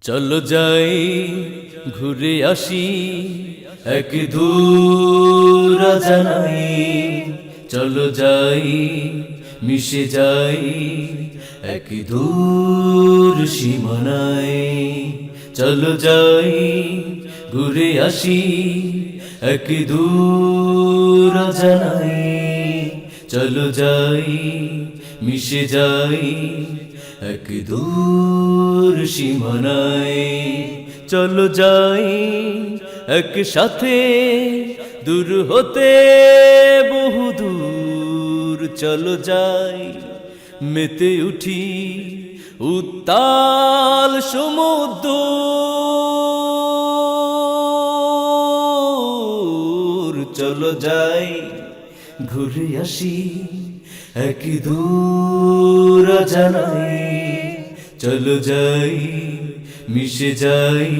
চলো যাই ঘুরে আসি এক দূর জানাই, চলো যাই মিশে যাই এক দূর সীমানায়। চলো যাই ঘুরে আসি এক দূর জানাই, চলো যাই মিশে যাই এক দূর সীমানায়। চলো যাই একসাথে দূর হতে বহু দূর, চলো যাই মেতে উঠি উত্তাল সমুদ্র। চলো যাই ঘুরে আসি এক দূর জানাই, চলো যাই মিশে যাই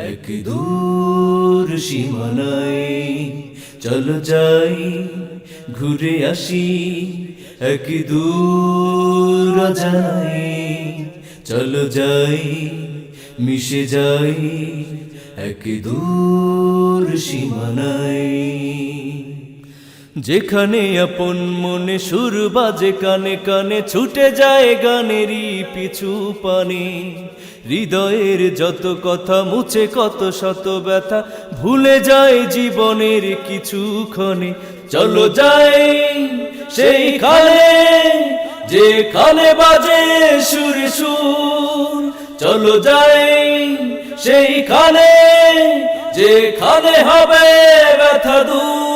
এক দূর সীমানায়। চলো যাই ঘুরে আসি এক দূর জানাই, চলো যাই মিশে যাই এক দূর সীমানায়। যেখানে আপন মনে সুর বাজে কানে কানে, ছুটে যায় গানেরই পিছু পানে। হৃদয়ের যত কথা মুছে কত শত ব্যথা, ভুলে যায় জীবনের কিছুক্ষণে। চলো যাই সেইখানে যেখানে বাজে সুরে সুর, চলো যাই সেইখানে যেখানে হবে ব্যথা দূর।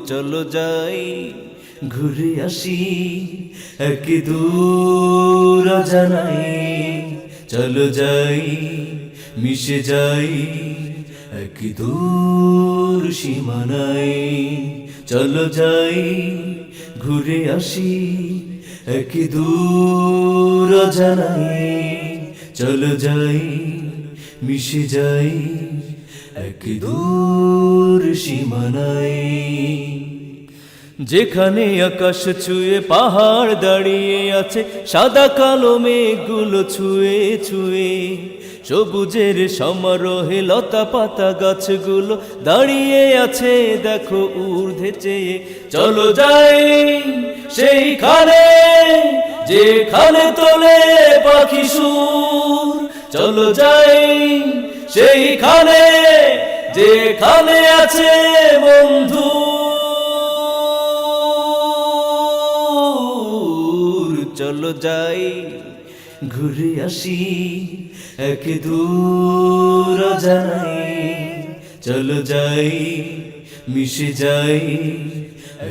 চলো যাই ঘুরে আসি এক দূর জানাই, চলো যাই মিশে যাই এক দূর সীমানায়। চলো যাই ঘুরে আসি এক দূর জানাই, চলো যাই মিশে যাই এক দূর সীমানায়। যেখানে আকাশ ছুঁয়ে পাহাড় দাঁড়িয়ে আছে, সাদা কালো মেঘগুলো ছুঁয়ে ছুঁয়ে। সবুজের সমারোহে লতা পাতা গাছগুলো দাঁড়িয়ে আছে দেখো ঊর্ধ্বে চেয়ে। চলো যাই সেইখানে যেখানে তোলে পাখি সুর, চলো যাই সেইখানে যেখানে আছে বন্ধু। চলো যাই ঘুরে আসি এক দূর জানাই, চলো যাই মিশে যাই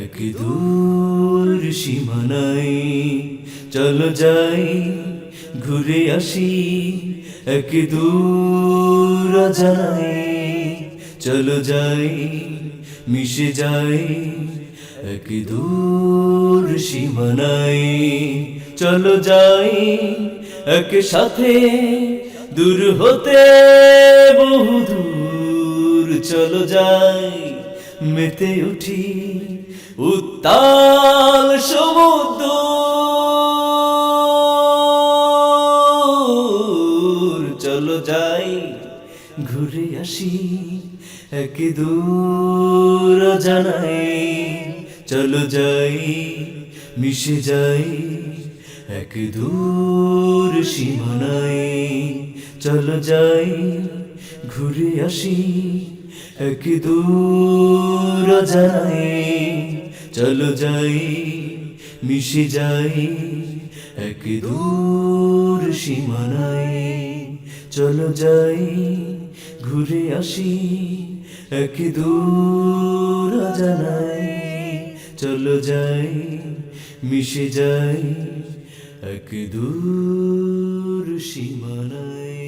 এক দূর সীমানায়। চলো যাই ঘুরে আসি এক দূর জানাই, চলো যাই মিশে যাই এক দূর সীমানায়। চলো যাই একসাথে দূর হতে বহু দূর, চলো যাই মেতে উঠি উত্তাল সমুদ্র। চলো যাই ঘুরে আসি এক দূর জানাই, চলো যাই মিশে যাই এক দূর সীমানায়। চলো যাই ঘুরে আসি এক দূর জানাই, চলো যাই মিশে যাই এক দূর সীমানায়। চলো যাই ঘুরে আসি এক দূর জানাই, চলো যাই মিশে যাই এক দূর সীমানায়।